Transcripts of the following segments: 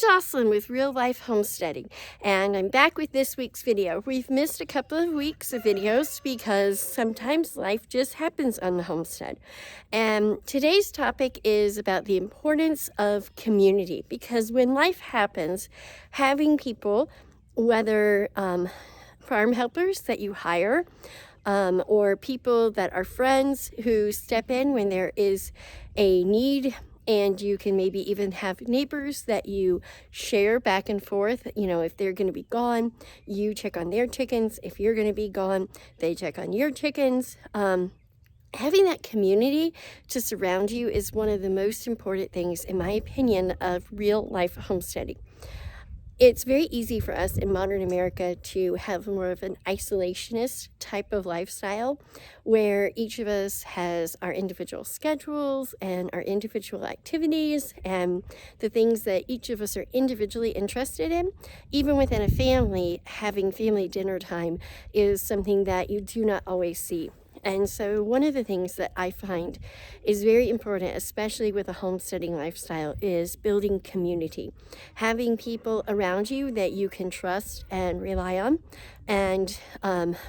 Jocelyn with Real Life Homesteading, and I'm back with this week's video. We've missed a couple of weeks of videos because sometimes life just happens on the homestead. And today's topic is about the importance of community, because when life happens, having people, whether farm helpers that you hire, or people that are friends who step in when there is a need, and you can maybe even have neighbors that you share back and forth. You know, if they're going to be gone, you check on their chickens. If you're going to be gone, they check on your chickens. Having that community to surround you is one of the most important things, in my opinion, of real life homesteading. It's very easy for us in modern America to have more of an isolationist type of lifestyle, where each of us has our individual schedules and our individual activities and the things that each of us are individually interested in. Even within a family, having family dinner time is something that you do not always see. And so one of the things that I find is very important, especially with a homesteading lifestyle, is building community. Having people around you that you can trust and rely on. And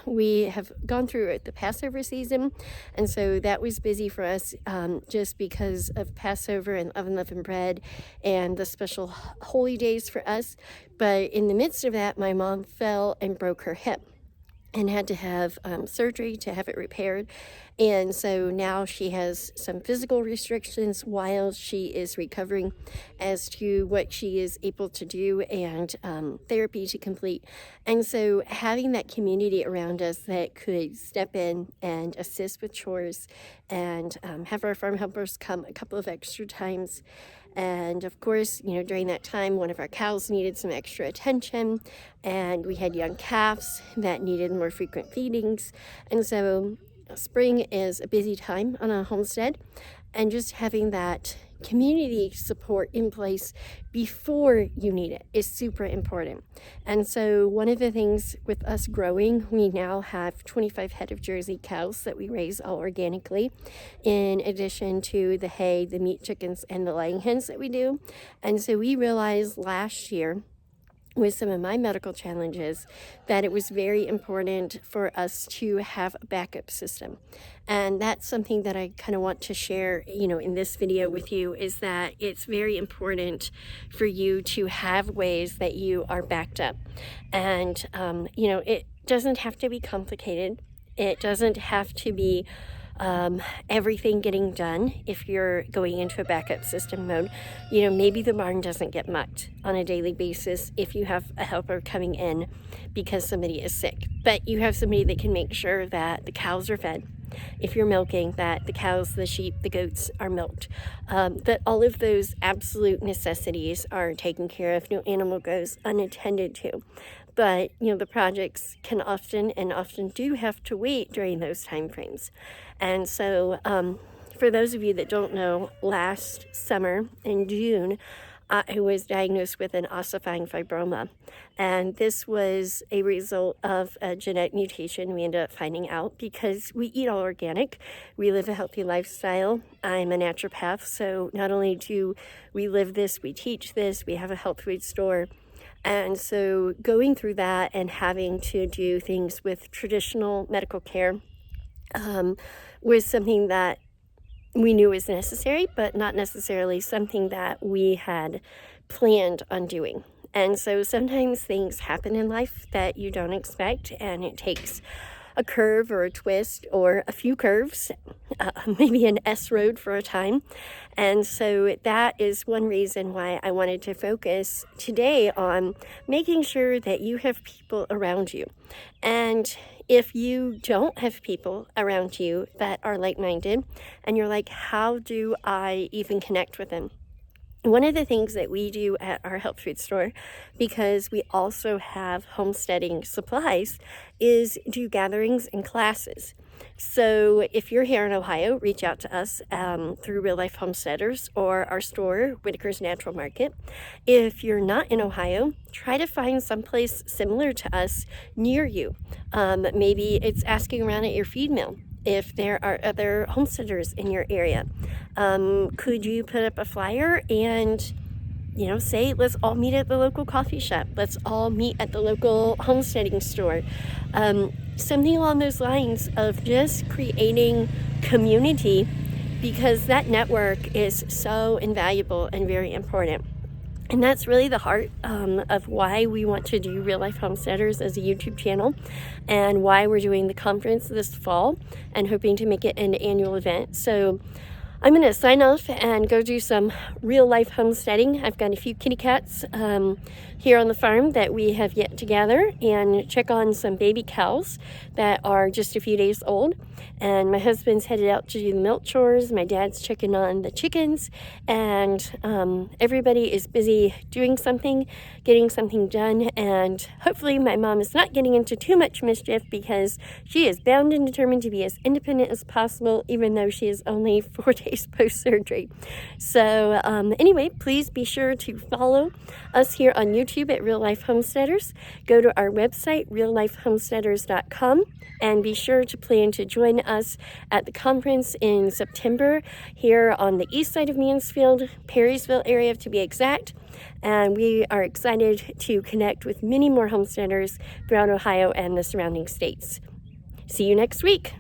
we have gone through the Passover season, and so that was busy for us just because of Passover and unleavened bread and the special holy days for us. But in the midst of that, my mom fell and broke her hip and had to have surgery to have it repaired. And so now she has some physical restrictions while she is recovering as to what she is able to do and therapy to complete. And so having that community around us that could step in and assist with chores and have our farm helpers come a couple of extra times. And of course, you know, during that time, one of our cows needed some extra attention, and we had young calves that needed more frequent feedings. And so spring is a busy time on a homestead, and just having that community support in place before you need it is super important. And so one of the things with us growing, we now have 25 head of Jersey cows that we raise all organically, in addition to the hay, the meat chickens, and the laying hens that we do. And so we realized last year, with some of my medical challenges, that it was very important for us to have a backup system. And that's something that I kind of want to share, you know, in this video with you, is that it's very important for you to have ways that you are backed up. And, you know, it doesn't have to be complicated. It doesn't have to be everything getting done. If you're going into a backup system mode, you know, maybe the barn doesn't get mucked on a daily basis if you have a helper coming in because somebody is sick, but you have somebody that can make sure that the cows are fed. If you're milking, that the cows, the sheep, the goats are milked, that all of those absolute necessities are taken care of. No animal goes unattended to. But, you know, the projects can often do have to wait during those time frames. And so for those of you that don't know, last summer in June, I was diagnosed with an ossifying fibroma. And this was a result of a genetic mutation we ended up finding out because we eat all organic. We live a healthy lifestyle. I'm a naturopath, so not only do we live this, we teach this, we have a health food store. And so going through that and having to do things with traditional medical care was something that we knew was necessary, but not necessarily something that we had planned on doing. And so sometimes things happen in life that you don't expect, and it takes a curve or a twist or a few curves, maybe an S road for a time. And so that is one reason why I wanted to focus today on making sure that you have people around you. And if you don't have people around you that are like-minded, and you're like, how do I even connect with them? One of the things that we do at our health food store, because we also have homesteading supplies, is do gatherings and classes. So if you're here in Ohio, reach out to us through Real Life Homesteaders or our store, Whitaker's Natural Market. If you're not in Ohio, try to find someplace similar to us near you. Maybe it's asking around at your feed mill if there are other homesteaders in your area. Could you put up a flyer and you know, say, let's all meet at the local coffee shop. Let's all meet at the local homesteading store. Something along those lines of just creating community, because that network is so invaluable and very important. And that's really the heart of why we want to do Real Life Homesteaders as a YouTube channel, and why we're doing the conference this fall and hoping to make it an annual event. So I'm going to sign off and go do some real life homesteading. I've got a few kitty cats here on the farm that we have yet to gather, and check on some baby cows that are just a few days old. And my husband's headed out to do the milk chores. My dad's checking on the chickens, and everybody is busy doing something, getting something done. And hopefully my mom is not getting into too much mischief, because she is bound and determined to be as independent as possible, even though she is only 4 days post-surgery. So anyway, please be sure to follow us here on YouTube at Real Life Homesteaders. Go to our website, reallifehomesteaders.com, and be sure to plan to join us at the conference in September here on the east side of Mansfield, Perrysville area to be exact. And we are excited to connect with many more homesteaders throughout Ohio and the surrounding states. See you next week.